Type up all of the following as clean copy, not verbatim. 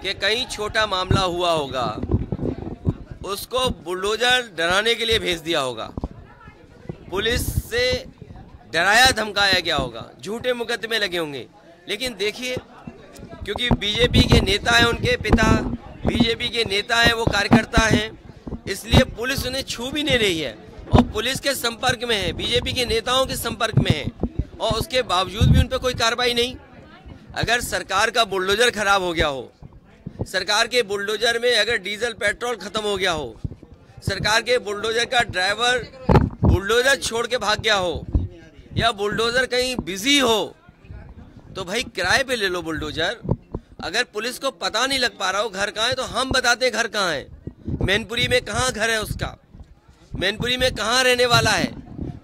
कि कहीं छोटा मामला हुआ होगा, उसको बुलडोजर डराने के लिए भेज दिया होगा, पुलिस से डराया धमकाया गया होगा, झूठे मुकदमे लगे होंगे। लेकिन देखिए, क्योंकि बीजेपी के नेता हैं, उनके पिता बीजेपी के नेता हैं, वो कार्यकर्ता हैं, इसलिए पुलिस उन्हें छू भी नहीं रही है और पुलिस के संपर्क में है, बीजेपी के नेताओं के संपर्क में है, और उसके बावजूद भी उन पर कोई कार्रवाई नहीं। अगर सरकार का बुलडोजर खराब हो गया हो, सरकार के बुलडोजर में अगर डीजल पेट्रोल खत्म हो गया हो, सरकार के बुलडोजर का ड्राइवर बुलडोजर छोड़ के भाग गया हो, या बुलडोजर कहीं बिजी हो, तो भाई किराए पे ले लो बुलडोजर। अगर पुलिस को पता नहीं लग पा रहा हो घर कहाँ है, तो हम बताते हैं घर कहाँ है, मैनपुरी में कहाँ घर है उसका, मैनपुरी में कहाँ रहने वाला है।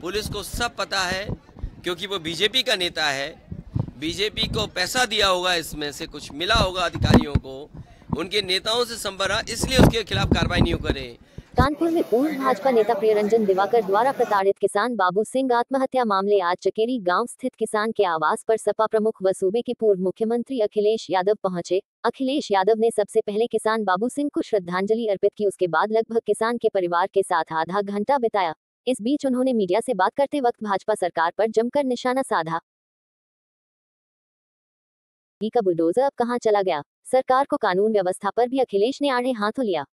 पुलिस को सब पता है, क्योंकि वो बीजेपी का नेता है, बीजेपी को पैसा दिया होगा, इसमें से कुछ मिला होगा अधिकारियों को, उनके नेताओं से संपर्क, इसलिए उसके खिलाफ कार्रवाई नहीं करे। कानपुर में पूर्व भाजपा नेता प्रियरंजन दिवाकर द्वारा प्रताड़ित किसान बाबू सिंह आत्महत्या मामले आज चकेरी गांव स्थित किसान के आवास पर सपा प्रमुख व सूबे के पूर्व मुख्यमंत्री अखिलेश यादव पहुंचे। अखिलेश यादव ने सबसे पहले किसान बाबू सिंह को श्रद्धांजलि अर्पित की, उसके बाद लगभग किसान के परिवार के साथ आधा घंटा बिताया। इस बीच उन्होंने मीडिया से बात करते वक्त भाजपा सरकार पर जमकर निशाना साधा। का बुलडोजर अब कहां चला गया? सरकार को कानून व्यवस्था पर भी अखिलेश ने आड़े हाथों लिया।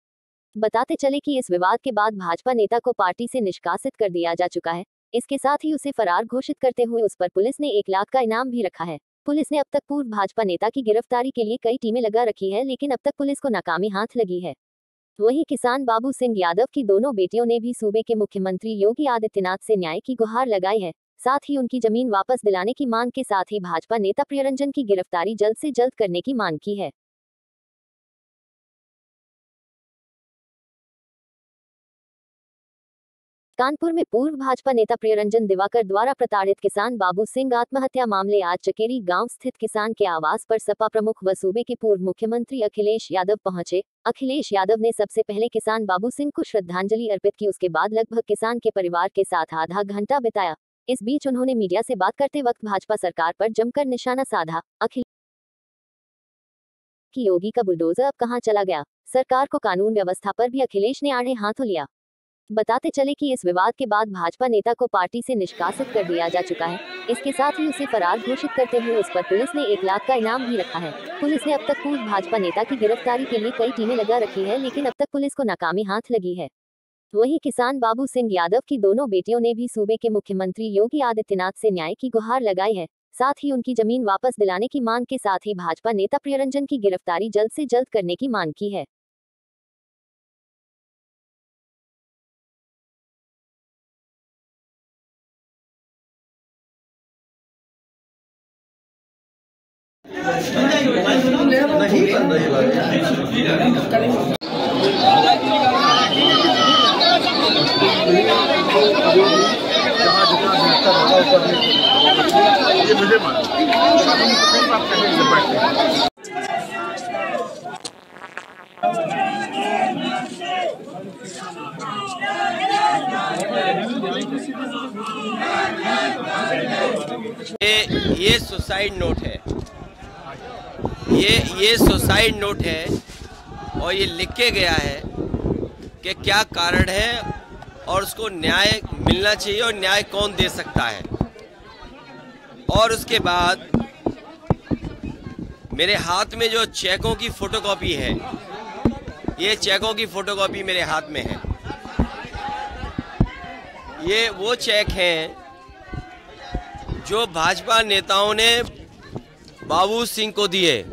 बताते चले कि इस विवाद के बाद भाजपा नेता को पार्टी से निष्कासित कर दिया जा चुका है। इसके साथ ही उसे फरार घोषित करते हुए उस पर पुलिस ने 1 लाख का इनाम भी रखा है। पुलिस ने अब तक पूर्व भाजपा नेता की गिरफ्तारी के लिए कई टीमें लगा रखी है, लेकिन अब तक पुलिस को नाकामी हाथ लगी है। वहीं किसान बाबू सिंह यादव की दोनों बेटियों ने भी सूबे के मुख्यमंत्री योगी आदित्यनाथ से न्याय की गुहार लगाई है। साथ ही उनकी जमीन वापस दिलाने की मांग के साथ ही भाजपा नेता प्रियरंजन की गिरफ्तारी जल्द से जल्द करने की मांग की है। कानपुर में पूर्व भाजपा नेता प्रियरंजन दिवाकर द्वारा प्रताड़ित किसान बाबू सिंह आत्महत्या मामले आज चकेरी गांव स्थित किसान के आवास पर सपा प्रमुख व सूबे के पूर्व मुख्यमंत्री अखिलेश यादव पहुंचे। अखिलेश यादव ने सबसे पहले किसान बाबू सिंह को श्रद्धांजलि अर्पित की, उसके बाद लगभग किसान के परिवार के साथ आधा घंटा बिताया। इस बीच उन्होंने मीडिया से बात करते वक्त भाजपा सरकार पर जमकर निशाना साधा। अखिलेश की योगी का बुलडोजर अब कहां चला गया? सरकार को कानून व्यवस्था पर भी अखिलेश ने आड़े हाथों लिया। बताते चले कि इस विवाद के बाद भाजपा नेता को पार्टी से निष्कासित कर दिया जा चुका है। इसके साथ ही उसे फरार घोषित करते हुए उस पर पुलिस ने 1 लाख का इनाम भी रखा है। पुलिस ने अब तक पूर्व भाजपा नेता की गिरफ्तारी के लिए कई टीमें लगा रखी है, लेकिन अब तक पुलिस को नाकामी हाथ लगी है। वहीं किसान बाबू सिंह यादव की दोनों बेटियों ने भी सूबे के मुख्यमंत्री योगी आदित्यनाथ से न्याय की गुहार लगाई है। साथ ही उनकी जमीन वापस दिलाने की मांग के साथ ही भाजपा नेता प्रियरंजन की गिरफ्तारी जल्द से जल्द करने की मांग की है। ये सुसाइड नोट है, ये सुसाइड नोट है, और ये लिख के गया है कि क्या कारण है और उसको न्याय मिलना चाहिए और न्याय कौन दे सकता है। और उसके बाद मेरे हाथ में जो चेकों की फोटोकॉपी है, ये चेकों की फोटोकॉपी मेरे हाथ में है। ये वो चेक हैं जो भाजपा नेताओं ने बाबू सिंह को दिए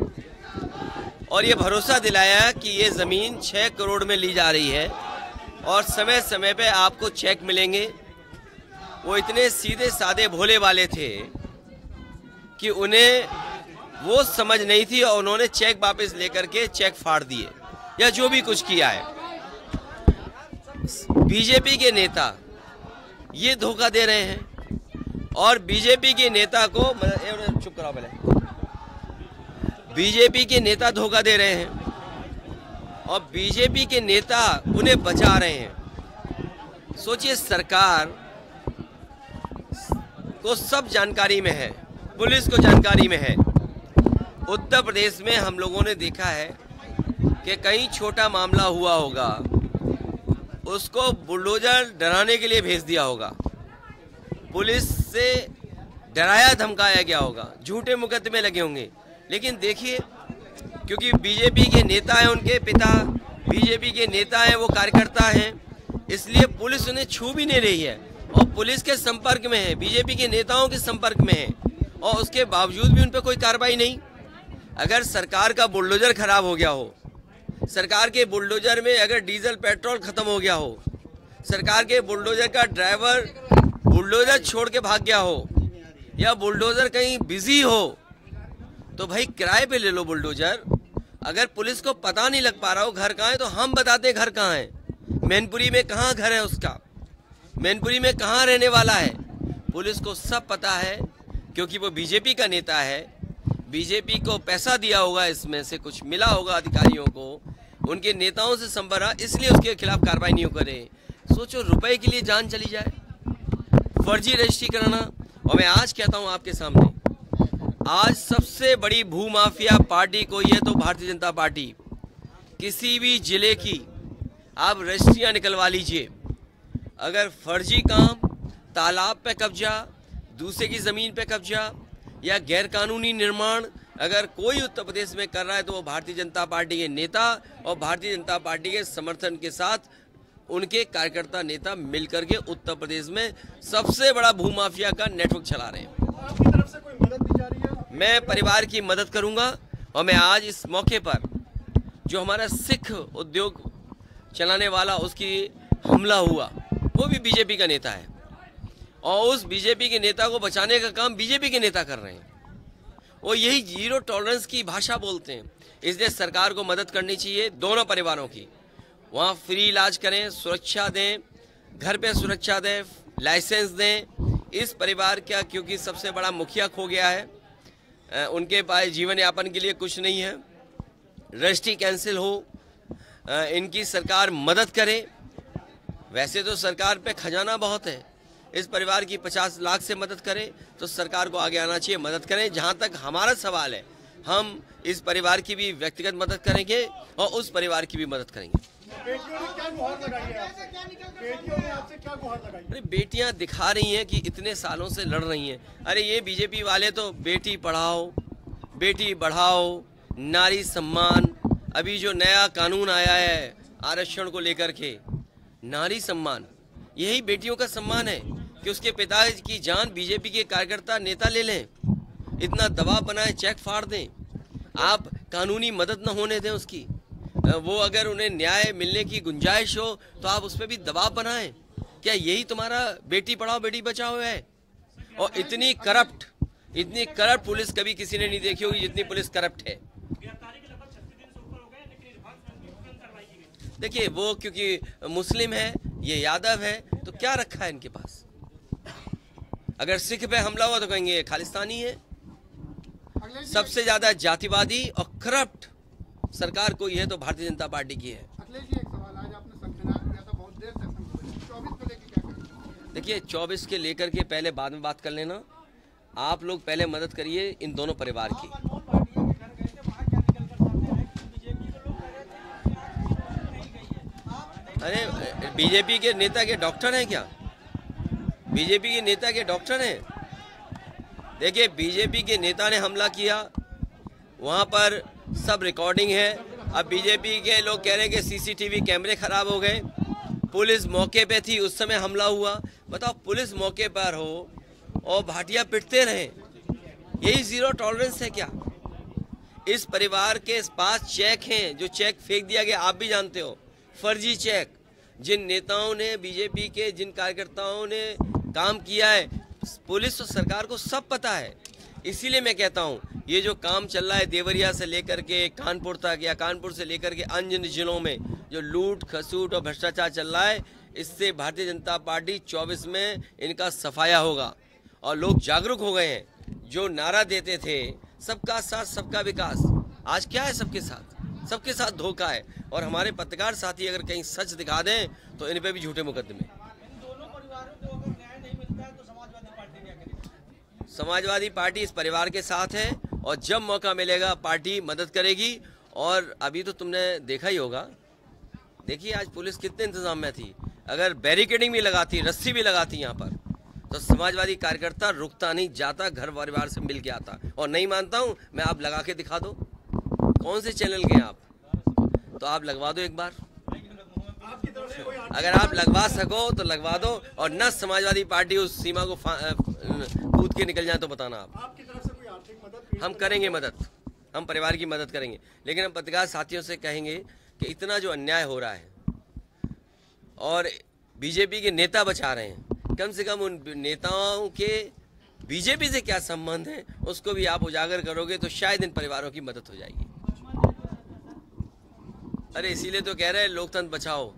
और ये भरोसा दिलाया कि ये ज़मीन 6 करोड़ में ली जा रही है और समय समय पे आपको चेक मिलेंगे। वो इतने सीधे सादे भोले वाले थे कि उन्हें वो समझ नहीं थी और उन्होंने चेक वापस लेकर के चेक फाड़ दिए या जो भी कुछ किया है। बीजेपी के नेता ये धोखा दे रहे हैं और बीजेपी के नेता को चुप कराओ पहले। बीजेपी के नेता धोखा दे रहे हैं और बीजेपी के नेता उन्हें बचा रहे हैं। सोचिए, सरकार को सब जानकारी में है, पुलिस को जानकारी में है। उत्तर प्रदेश में हम लोगों ने देखा है कि कहीं छोटा मामला हुआ होगा, उसको बुलडोजर डराने के लिए भेज दिया होगा, पुलिस से डराया धमकाया गया होगा, झूठे मुकदमे लगे होंगे। लेकिन देखिए, क्योंकि बीजेपी के नेता हैं, उनके पिता बीजेपी के नेता हैं, वो कार्यकर्ता हैं, इसलिए पुलिस उन्हें छू भी नहीं रही है और पुलिस के संपर्क में है, बीजेपी के नेताओं के संपर्क में है, और उसके बावजूद भी उन पर कोई कार्रवाई नहीं। अगर सरकार का बुलडोजर खराब हो गया हो, सरकार के बुलडोजर में अगर डीजल पेट्रोल खत्म हो गया हो, सरकार के बुलडोजर का ड्राइवर बुलडोजर छोड़ के भाग गया हो, या बुलडोजर कहीं बिजी हो, तो भाई किराए पे ले लो बुलडोजर। अगर पुलिस को पता नहीं लग पा रहा हो घर कहाँ है, तो हम बताते घर कहाँ है, मैनपुरी में कहाँ घर है उसका, मैनपुरी में कहाँ रहने वाला है। पुलिस को सब पता है, क्योंकि वो बीजेपी का नेता है, बीजेपी को पैसा दिया होगा, इसमें से कुछ मिला होगा अधिकारियों को, उनके नेताओं से संपर्क, इसलिए उसके खिलाफ कार्रवाई नहीं करे। सोचो, रुपए के लिए जान चली जाए, फर्जी रजिस्ट्री कराना। और मैं आज कहता हूं आपके सामने, आज सबसे बड़ी भूमाफिया पार्टी कोई है तो भारतीय जनता पार्टी। किसी भी जिले की आप रजिस्ट्रियां निकलवा लीजिए, अगर फर्जी काम, तालाब पे कब्जा, दूसरे की जमीन पे कब्जा या गैरकानूनी निर्माण अगर कोई उत्तर प्रदेश में कर रहा है, तो वो भारतीय जनता पार्टी के नेता और भारतीय जनता पार्टी के समर्थन के साथ उनके कार्यकर्ता नेता मिलकर के उत्तर प्रदेश में सबसे बड़ा भूमाफिया का नेटवर्क चला रहे हैं। आपकी तरफ से कोई मदद दी जा रही है? मैं परिवार की मदद करूंगा, और मैं आज इस मौके पर जो हमारा सिख उद्योग चलाने वाला उसकी हमला हुआ, वो भी बीजेपी का नेता है, और उस बीजेपी के नेता को बचाने का काम बीजेपी के नेता कर रहे हैं। वो यही जीरो टॉलरेंस की भाषा बोलते हैं। इसलिए सरकार को मदद करनी चाहिए, दोनों परिवारों की। वहाँ फ्री इलाज करें, सुरक्षा दें, घर पे सुरक्षा दें, लाइसेंस दें। इस परिवार का क्योंकि सबसे बड़ा मुखिया खो गया है, उनके पास जीवन यापन के लिए कुछ नहीं है, रजिस्ट्री कैंसिल हो, इनकी सरकार मदद करे। वैसे तो सरकार पे खजाना बहुत है, इस परिवार की 50 लाख से मदद करें तो सरकार को आगे आना चाहिए, मदद करें। जहां तक हमारा सवाल है, हम इस परिवार की भी व्यक्तिगत मदद करेंगे और उस परिवार की भी मदद करेंगे। बेटियों ने क्या गुहार लगाई है आपसे? बेटियों ने आपसे क्या गुहार लगाई है? अरे बेटियां दिखा रही हैं कि इतने सालों से लड़ रही हैं। अरे ये बीजेपी वाले तो बेटी पढ़ाओ, बेटी बढ़ाओ, नारी सम्मान, अभी जो नया कानून आया है आरक्षण को लेकर के, नारी सम्मान, यही बेटियों का सम्मान है कि उसके पिता की जान बीजेपी के कार्यकर्ता नेता ले लें, इतना दबाव बनाए, चेक फाड़ दें, आप कानूनी मदद न होने दें उसकी। वो अगर उन्हें न्याय मिलने की गुंजाइश हो तो आप उस पर भी दबाव बनाएं। क्या यही तुम्हारा बेटी पढ़ाओ बेटी बचाओ है? और इतनी करप्ट पुलिस कभी किसी ने नहीं देखी होगी जितनी पुलिस करप्ट है। देखिए, वो क्योंकि मुस्लिम है, ये यादव है, तो क्या रखा है इनके पास? अगर सिख पे हमला हुआ तो कहेंगे खालिस्तानी है। सबसे ज्यादा जातिवादी और करप्ट सरकार कोई है तो भारतीय जनता पार्टी की है। अखिलेश जी, एक सवाल, आज आपने संविधान दिया था, बहुत देर तक 24 को लेकर क्या करेंगे? देखिए, 24 के लेकर के पहले बाद में बात कर लेना। आप लोग पहले मदद करिए इन दोनों परिवार की। अरे बीजेपी के नेता के डॉक्टर हैं क्या? बीजेपी के नेता के डॉक्टर हैं? देखिए, बीजेपी के नेता ने हमला किया, वहां पर सब रिकॉर्डिंग है। अब बीजेपी के लोग कह रहे हैं कि सीसीटीवी कैमरे खराब हो गए, पुलिस मौके पे थी उस समय हमला हुआ। बताओ, पुलिस मौके पर हो और भाटिया पिटते रहे, यही जीरो टॉलरेंस है क्या? इस परिवार के पास चेक हैं, जो चेक फेंक दिया गया, आप भी जानते हो, फर्जी चेक। जिन नेताओं ने, बीजेपी के जिन कार्यकर्ताओं ने काम किया है, पुलिस और सरकार को सब पता है। इसीलिए मैं कहता हूं, ये जो काम चल रहा है देवरिया से लेकर के कानपुर तक, या कानपुर से लेकर के अन्य जिलों में जो लूट खसूट और भ्रष्टाचार चल रहा है, इससे भारतीय जनता पार्टी 24 में इनका सफाया होगा। और लोग जागरूक हो गए हैं। जो नारा देते थे सबका साथ सबका विकास, आज क्या है? सबके साथ धोखा है। और हमारे पत्रकार साथी अगर कहीं सच दिखा दें तो इन पे भी झूठे मुकदमे। समाजवादी पार्टी इस परिवार के साथ है, और जब मौका मिलेगा पार्टी मदद करेगी। और अभी तो तुमने देखा ही होगा, देखिए आज पुलिस कितने इंतजाम में थी। अगर बैरिकेडिंग भी लगाती, रस्सी भी लगाती यहाँ पर, तो समाजवादी कार्यकर्ता रुकता नहीं, जाता, घर परिवार से मिल के आता। और नहीं मानता हूँ मैं, आप लगा के दिखा दो, कौन से चैनल के आप, तो आप लगवा दो एक बार, अगर आप लगवा सको तो लगवा दो, और न समाजवादी पार्टी उस सीमा को कूद के निकल जाए तो बताना आप। आपकी तरफ से कोई आर्थिक मदद? हम करेंगे मदद, हम परिवार की मदद करेंगे, लेकिन हम पत्रकार साथियों से कहेंगे कि इतना जो अन्याय हो रहा है और बीजेपी के नेता बचा रहे हैं, कम से कम उन नेताओं के बीजेपी से क्या संबंध है उसको भी आप उजागर करोगे तो शायद इन परिवारों की मदद हो जाएगी। अरे इसीलिए तो कह रहे हैं लोकतंत्र बचाओ।